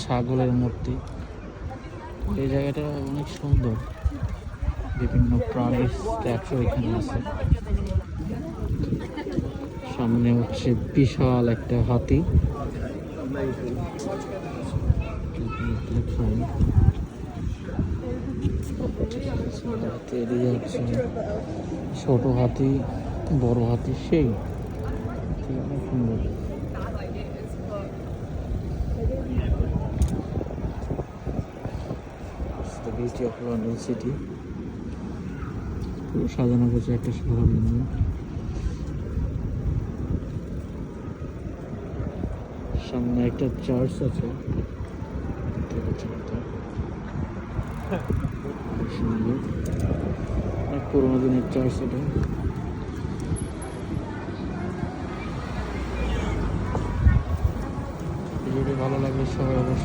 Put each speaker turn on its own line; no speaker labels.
ছাগলের মূর্তি। এই জায়গাটা অনেক সুন্দর, বিভিন্ন প্রাণীর স্ট্যাচু এখানে আছে। সামনে হচ্ছে বিশাল একটা হাতি। এদিকে হচ্ছে ছোট হাতি, বড় হাতি, সেই অনেক সুন্দর। বিউটি অফ লন্ডন সিটি পুরো সাজানো গোছে একটা শহর। সামনে একটা চার্চ আছে, সুন্দর, অনেক পুরোনো দিনের চার্চ এটা। ভিডিওটি ভালো লাগলে সবাই অবশ্যই